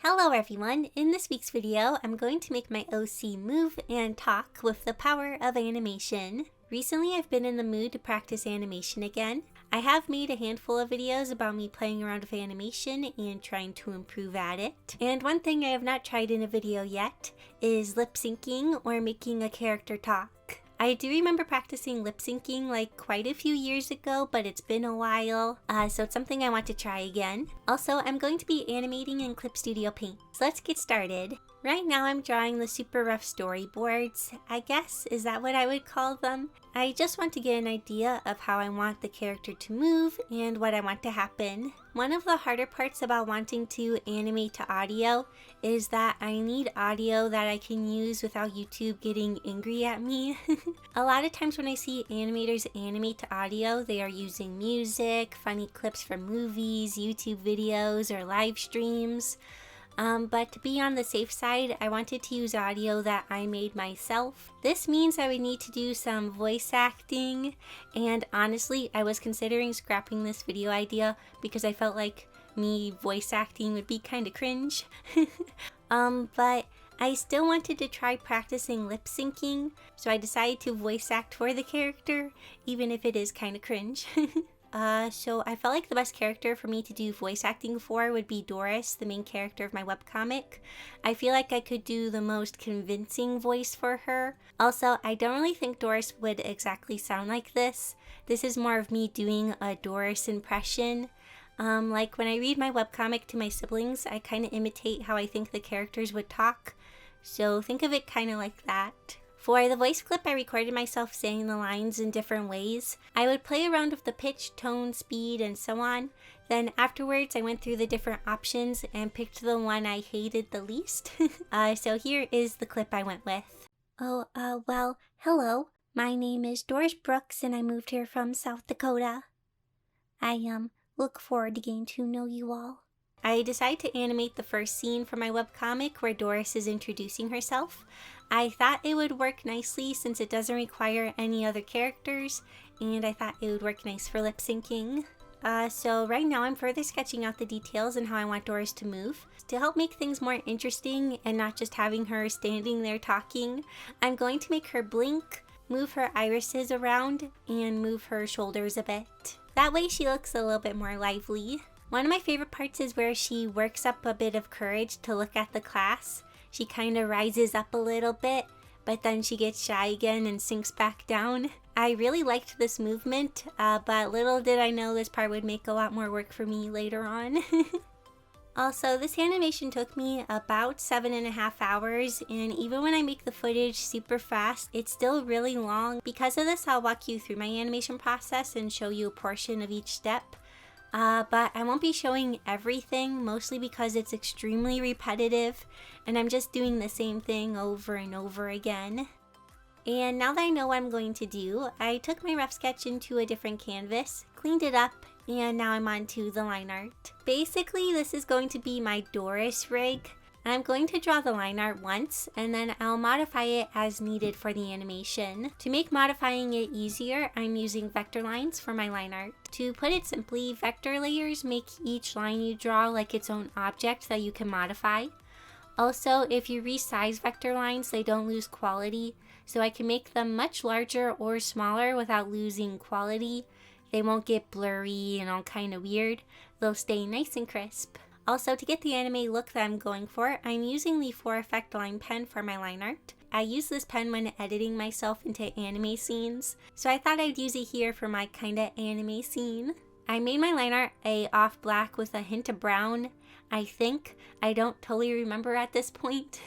Hello everyone! In this week's video, I'm going to make my OC move and talk with the power of animation. Recently, I've been in the mood to practice animation again. I have made a handful of videos about me playing around with animation and trying to improve at it. And one thing I have not tried in a video yet is lip syncing or making a character talk. I do remember practicing lip syncing like quite a few years ago, but it's been a while, so it's something I want to try again. Also, I'm going to be animating in Clip Studio Paint. So let's get started. Right now I'm drawing the super rough storyboards, I guess, is that what I would call them? I just want to get an idea of how I want the character to move and what I want to happen. One of the harder parts about wanting to animate to audio is that I need audio that I can use without YouTube getting angry at me. A lot of times when I see animators animate to audio, they are using music, funny clips from movies, YouTube videos, or live streams. But to be on the safe side, I wanted to use audio that I made myself. This means I would need to do some voice acting, and honestly, I was considering scrapping this video idea because I felt like me voice acting would be kind of cringe. But I still wanted to try practicing lip syncing, so I decided to voice act for the character, even if it is kind of cringe. So I felt like the best character for me to do voice acting for would be Doris, the main character of my webcomic. I feel like I could do the most convincing voice for her. Also, I don't really think Doris would exactly sound like this. This is more of me doing a Doris impression. Like when I read my webcomic to my siblings, I kind of imitate how I think the characters would talk. So think of it kind of like that. For the voice clip, I recorded myself saying the lines in different ways. I would play around with the pitch, tone, speed, and so on. Then afterwards, I went through the different options and picked the one I hated the least. So here is the clip I went with. Well, hello. My name is Doris Brooks and I moved here from South Dakota. I look forward to getting to know you all. I decided to animate the first scene for my webcomic where Doris is introducing herself. I thought it would work nicely since it doesn't require any other characters, and I thought it would work nice for lip syncing. So right now I'm further sketching out the details and how I want Doris to move. To help make things more interesting and not just having her standing there talking, I'm going to make her blink, move her irises around, and move her shoulders a bit. That way she looks a little bit more lively. One of my favorite parts is where she works up a bit of courage to look at the class. She kind of rises up a little bit, but then she gets shy again and sinks back down. I really liked this movement, but little did I know this part would make a lot more work for me later on. Also, this animation took me about 7.5 hours, and even when I make the footage super fast, it's still really long. Because of this, I'll walk you through my animation process and show you a portion of each step. But I won't be showing everything, mostly because it's extremely repetitive and I'm just doing the same thing over and over again. And now that I know what I'm going to do, I took my rough sketch into a different canvas, cleaned it up, and now I'm on to the line art. Basically, this is going to be my Doris rig. I'm going to draw the line art once, and then I'll modify it as needed for the animation. To make modifying it easier, I'm using vector lines for my line art. To put it simply, vector layers make each line you draw like its own object that you can modify. Also, if you resize vector lines, they don't lose quality, so I can make them much larger or smaller without losing quality. They won't get blurry and all kind of weird. They'll stay nice and crisp. Also, to get the anime look that I'm going for, I'm using the 4Effect line pen for my line art. I use this pen when editing myself into anime scenes, so I thought I'd use it here for my kinda anime scene. I made my line art a off black with a hint of brown, I think. I don't totally remember at this point.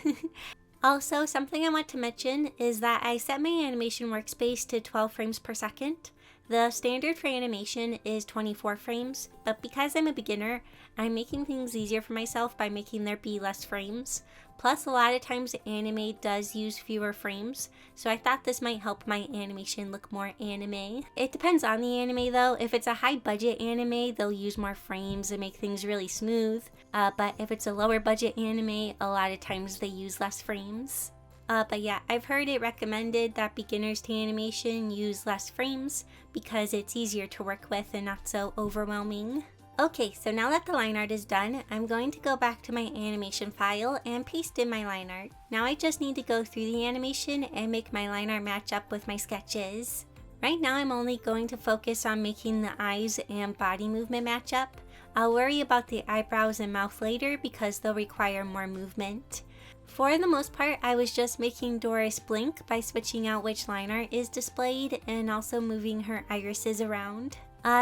Also, something I want to mention is that I set my animation workspace to 12 frames per second. The standard for animation is 24 frames, but because I'm a beginner, I'm making things easier for myself by making there be less frames. Plus, a lot of times anime does use fewer frames, so I thought this might help my animation look more anime. It depends on the anime though. If it's a high budget anime, they'll use more frames and make things really smooth. But if it's a lower budget anime, a lot of times they use less frames. But yeah, I've heard it recommended that beginners to animation use less frames because it's easier to work with and not so overwhelming. Okay, so now that the line art is done, I'm going to go back to my animation file and paste in my line art. Now I just need to go through the animation and make my line art match up with my sketches. Right now I'm only going to focus on making the eyes and body movement match up. I'll worry about the eyebrows and mouth later because they'll require more movement. For the most part, I was just making Doris blink by switching out which line art is displayed and also moving her irises around.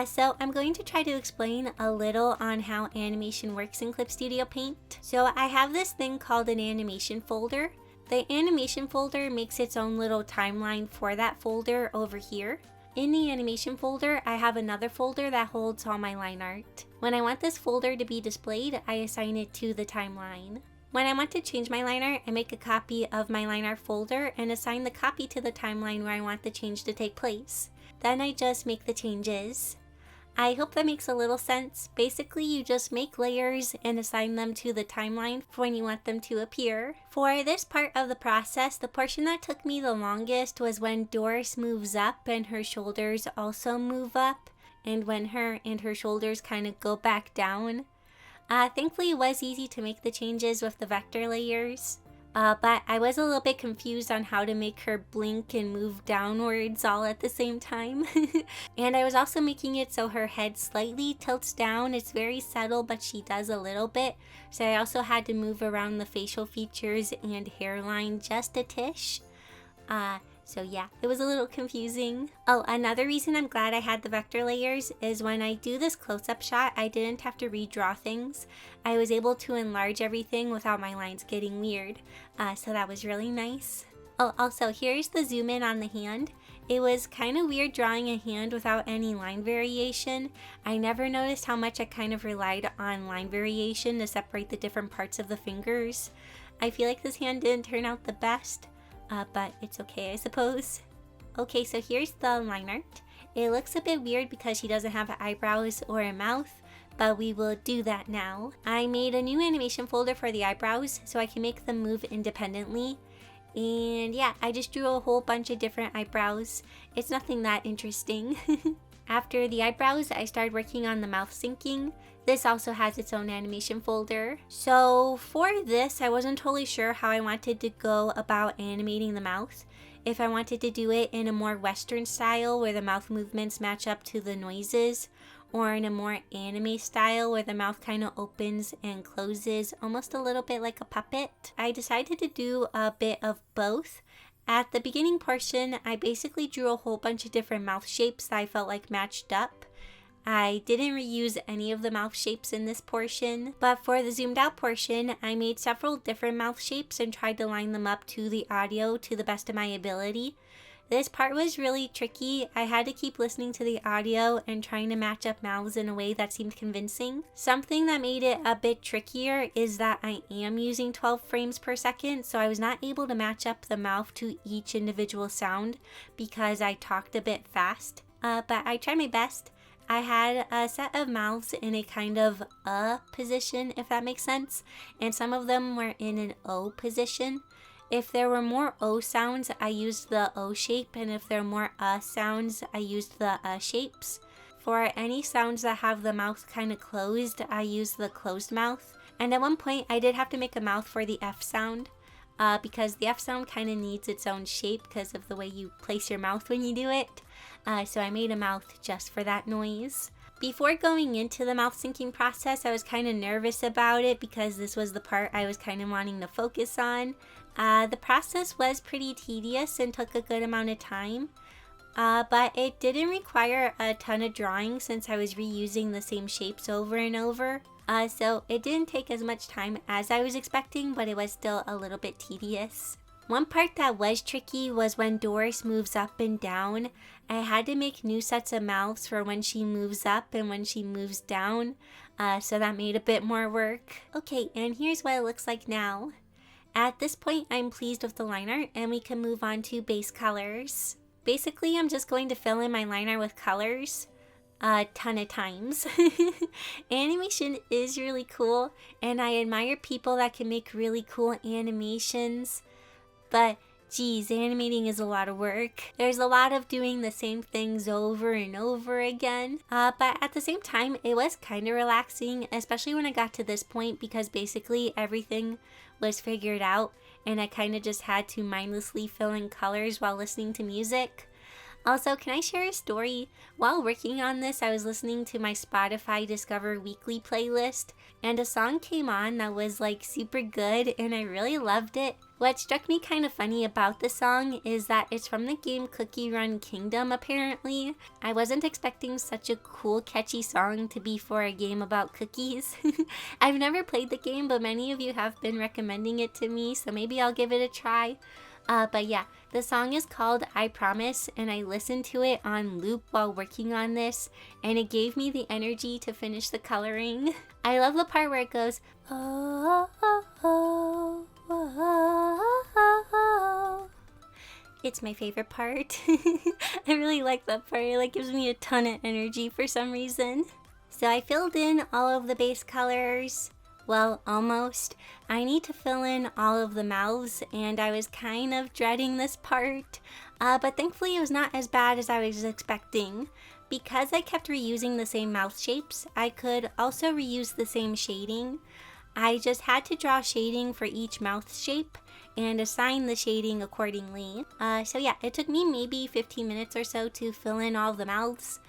So I'm going to try to explain a little on how animation works in Clip Studio Paint. So I have this thing called an animation folder. The animation folder makes its own little timeline for that folder over here. In the animation folder, I have another folder that holds all my line art. When I want this folder to be displayed, I assign it to the timeline. When I want to change my line art, I make a copy of my line art folder and assign the copy to the timeline where I want the change to take place. Then I just make the changes. I hope that makes a little sense. Basically, you just make layers and assign them to the timeline for when you want them to appear. For this part of the process, the portion that took me the longest was when Doris moves up and her shoulders also move up, and when her shoulders kind of go back down. Thankfully, it was easy to make the changes with the vector layers. But I was a little bit confused on how to make her blink and move downwards all at the same time. And I was also making it so her head slightly tilts down. It's very subtle, but she does a little bit. So I also had to move around the facial features and hairline just a tish. So yeah, it was a little confusing. Oh, another reason I'm glad I had the vector layers is when I do this close-up shot, I didn't have to redraw things. I was able to enlarge everything without my lines getting weird. So that was really nice. Oh, also, here's the zoom in on the hand. It was kind of weird drawing a hand without any line variation. I never noticed how much I kind of relied on line variation to separate the different parts of the fingers. I feel like this hand didn't turn out the best. But it's okay, I suppose. Okay, so here's the line art. It looks a bit weird because she doesn't have eyebrows or a mouth, but we will do that now. I made a new animation folder for the eyebrows so I can make them move independently. And yeah, I just drew a whole bunch of different eyebrows. It's nothing that interesting. After the eyebrows, I started working on the mouth syncing. This also has its own animation folder. So for this, I wasn't totally sure how I wanted to go about animating the mouth. If I wanted to do it in a more Western style where the mouth movements match up to the noises, or in a more anime style where the mouth kind of opens and closes almost a little bit like a puppet. I decided to do a bit of both. At the beginning portion, I basically drew a whole bunch of different mouth shapes that I felt like matched up. I didn't reuse any of the mouth shapes in this portion, but for the zoomed out portion, I made several different mouth shapes and tried to line them up to the audio to the best of my ability. This part was really tricky. I had to keep listening to the audio and trying to match up mouths in a way that seemed convincing. Something that made it a bit trickier is that I am using 12 frames per second, so I was not able to match up the mouth to each individual sound because I talked a bit fast. But I tried my best. I had a set of mouths in a kind of position, if that makes sense, and some of them were in an O position. If there were more O sounds, I used the O shape, and if there were more sounds, I used the shapes. For any sounds that have the mouth kind of closed, I used the closed mouth. And at one point, I did have to make a mouth for the F sound, because the F sound kind of needs its own shape because of the way you place your mouth when you do it. So I made a mouth just for that noise. Before going into the mouth syncing process, I was kind of nervous about it because this was the part I was kind of wanting to focus on. The process was pretty tedious and took a good amount of time, but it didn't require a ton of drawing since I was reusing the same shapes over and over. So it didn't take as much time as I was expecting, but it was still a little bit tedious. One part that was tricky was when Doris moves up and down. I had to make new sets of mouths for when she moves up and when she moves down, so that made a bit more work. Okay, and here's what it looks like now. At this point, I'm pleased with the line art and we can move on to base colors. Basically, I'm just going to fill in my line art with colors a ton of times. Animation is really cool and I admire people that can make really cool animations. but geez, animating is a lot of work. There's a lot of doing the same things over and over again, but at the same time, it was kind of relaxing, especially when I got to this point, because basically everything was figured out and I kind of just had to mindlessly fill in colors while listening to music. Also, can I share a story? While working on this, I was listening to my Spotify Discover Weekly playlist, and a song came on that was like super good and I really loved it. What struck me kind of funny about the song is that it's from the game Cookie Run Kingdom apparently. I wasn't expecting such a cool catchy song to be for a game about cookies. I've never played the game, but many of you have been recommending it to me, so maybe I'll give it a try. But yeah, the song is called I Promise, and I listened to it on loop while working on this, and it gave me the energy to finish the coloring. I love the part where it goes, oh, oh, oh, oh, oh, oh. It's my favorite part. I really like that part. It like gives me a ton of energy for some reason. So I filled in all of the base colors. Well, almost. I need to fill in all of the mouths, and I was kind of dreading this part, but thankfully it was not as bad as I was expecting. Because I kept reusing the same mouth shapes, I could also reuse the same shading. I just had to draw shading for each mouth shape and assign the shading accordingly. So yeah, it took me maybe 15 minutes or so to fill in all the mouths,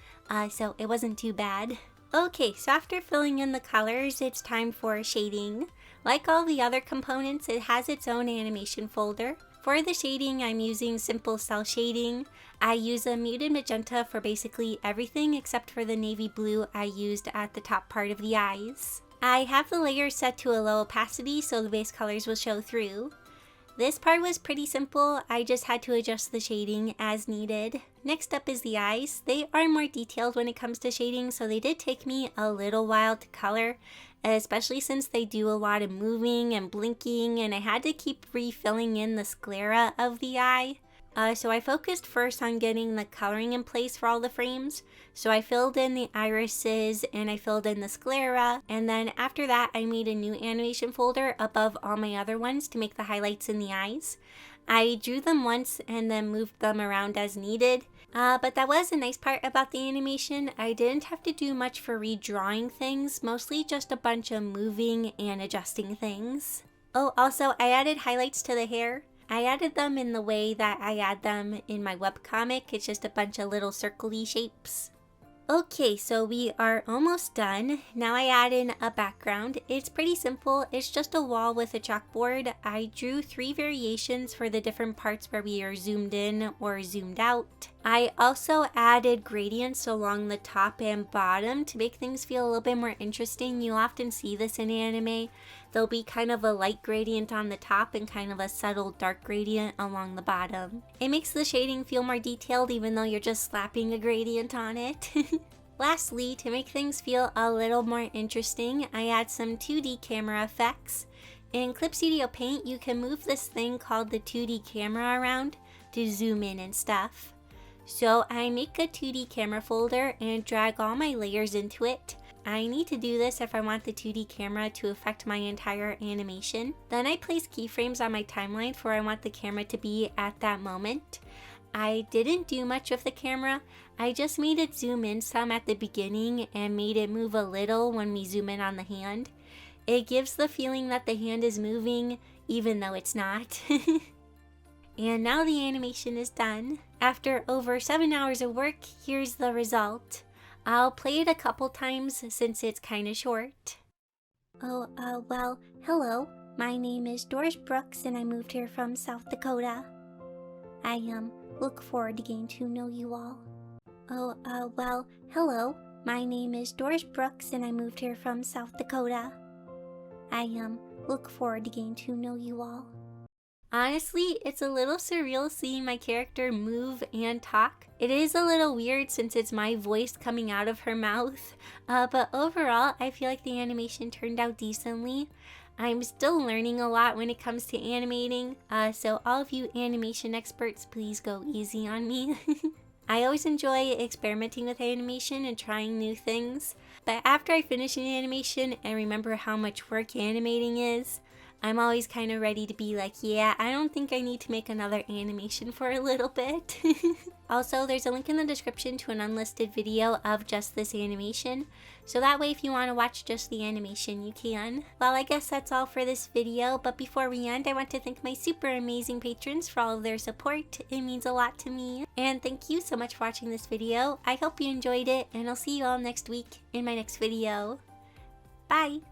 so it wasn't too bad. Okay, so after filling in the colors, it's time for shading. Like all the other components, it has its own animation folder. For the shading, I'm using simple cell shading. I use a muted magenta for basically everything except for the navy blue I used at the top part of the eyes. I have the layer set to a low opacity so the base colors will show through. This part was pretty simple, I just had to adjust the shading as needed. Next up is the eyes. They are more detailed when it comes to shading, so they did take me a little while to color, especially since they do a lot of moving and blinking, and I had to keep refilling in the sclera of the eye. So I focused first on getting the coloring in place for all the frames. So I filled in the irises and I filled in the sclera, and then after that I made a new animation folder above all my other ones to make the highlights in the eyes. I drew them once and then moved them around as needed. But that was a nice part about the animation. I didn't have to do much for redrawing things, mostly just a bunch of moving and adjusting things. Oh, also I added highlights to the hair. I added them in the way that I add them in my webcomic. It's just a bunch of little circle-y shapes. Okay, so we are almost done. Now I add in a background. It's pretty simple. It's just a wall with a chalkboard. I drew 3 variations for the different parts where we are zoomed in or zoomed out. I also added gradients along the top and bottom to make things feel a little bit more interesting. You often see this in anime. There'll be kind of a light gradient on the top and kind of a subtle dark gradient along the bottom. It makes the shading feel more detailed even though you're just slapping a gradient on it. Lastly, to make things feel a little more interesting, I add some 2D camera effects. In Clip Studio Paint, you can move this thing called the 2D camera around to zoom in and stuff. So I make a 2D camera folder and drag all my layers into it. I need to do this if I want the 2D camera to affect my entire animation. Then I place keyframes on my timeline for where I want the camera to be at that moment. I didn't do much with the camera. I just made it zoom in some at the beginning and made it move a little when we zoom in on the hand. It gives the feeling that the hand is moving even though it's not. And now the animation is done. After over 7 hours of work, here's the result. I'll play it a couple times since it's kinda short. Well, hello. My name is Doris Brooks and I moved here from South Dakota. I look forward to getting to know you all. Well, hello. My name is Doris Brooks and I moved here from South Dakota. I look forward to getting to know you all. Honestly, it's a little surreal seeing my character move and talk. It is a little weird since it's my voice coming out of her mouth, but overall, I feel like the animation turned out decently. I'm still learning a lot when it comes to animating, so all of you animation experts, please go easy on me. I always enjoy experimenting with animation and trying new things, but after I finish an animation and remember how much work animating is, I'm always kind of ready to be like, yeah, I don't think I need to make another animation for a little bit. Also, there's a link in the description to an unlisted video of just this animation, so that way if you want to watch just the animation, you can. Well, I guess that's all for this video, but before we end, I want to thank my super amazing patrons for all of their support. It means a lot to me. And thank you so much for watching this video. I hope you enjoyed it, and I'll see you all next week in my next video. Bye!